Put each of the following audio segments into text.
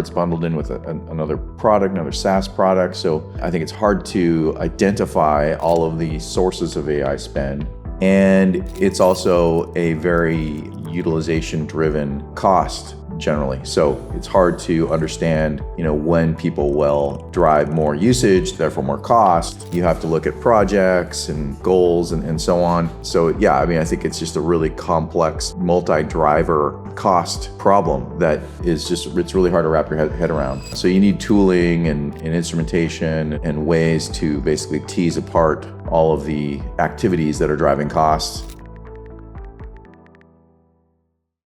it's bundled in with another product, another SaaS product. So I think it's hard to identify all of the sources of AI spend. And it's also a very utilization-driven cost generally. So it's hard to understand, when people will drive more usage, therefore more cost. You have to look at projects and goals and so on. So yeah, I think it's just a really complex multi-driver cost problem that is it's really hard to wrap your head around. So you need tooling and instrumentation and ways to basically tease apart all of the activities that are driving costs.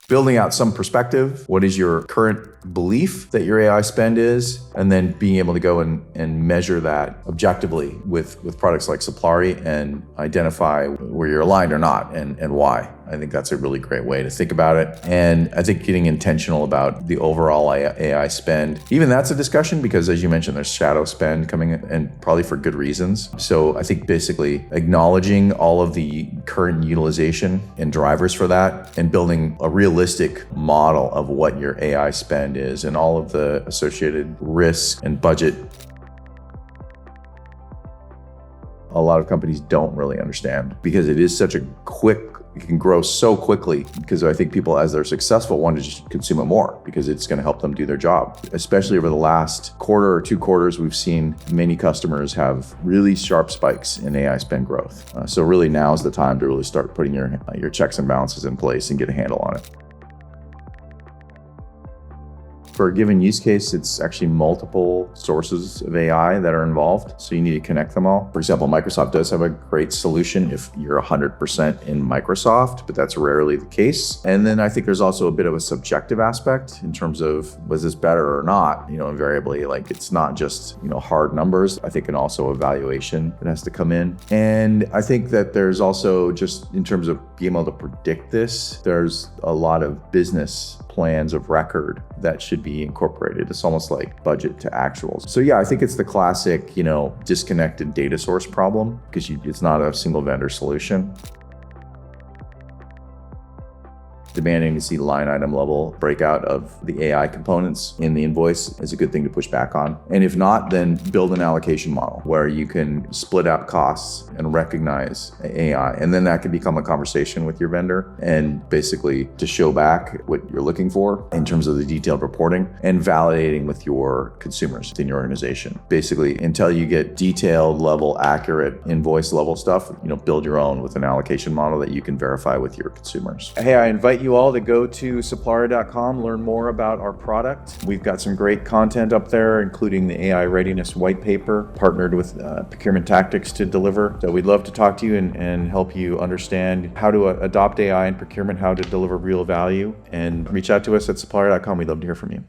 Building out some perspective, what is your current belief that your AI spend is, and then being able to go and measure that objectively with products like Suplari and identify where you're aligned or not and why. I think that's a really great way to think about it. And I think getting intentional about the overall AI spend, even that's a discussion because as you mentioned, there's shadow spend coming in and probably for good reasons. So I think basically acknowledging all of the current utilization and drivers for that and building a realistic model of what your AI spend is and all of the associated risks and budget. A lot of companies don't really understand because it is such a it can grow so quickly because I think people, as they're successful, want to just consume it more because it's going to help them do their job. Especially over the last quarter or 2 quarters, we've seen many customers have really sharp spikes in AI spend growth. So really now is the time to really start putting your checks and balances in place and get a handle on it. For a given use case, it's actually multiple sources of AI that are involved, so you need to connect them all. For example, Microsoft does have a great solution if you're 100% in Microsoft, but that's rarely the case. And then I think there's also a bit of a subjective aspect in terms of, was this better or not? Invariably, like it's not just, hard numbers. I think and also evaluation that has to come in. And I think that there's also just in terms of being able to predict this, there's a lot of business plans of record that should be incorporated. It's almost like budget to actuals. So yeah, I think it's the classic, disconnected data source problem because it's not a single vendor solution. Demanding to see line item level breakout of the AI components in the invoice is a good thing to push back on. And if not, then build an allocation model where you can split out costs and recognize AI. And then that can become a conversation with your vendor and basically to show back what you're looking for in terms of the detailed reporting and validating with your consumers in your organization. Basically, until you get detailed level, accurate invoice level stuff, build your own with an allocation model that you can verify with your consumers. Hey, I invite you all to go to Suplari.com, learn more about our product. We've got some great content up there, including the AI Readiness White Paper, partnered with Procurement Tactics to deliver. So we'd love to talk to you and help you understand how to adopt AI in procurement, how to deliver real value, and reach out to us at Suplari.com. We'd love to hear from you.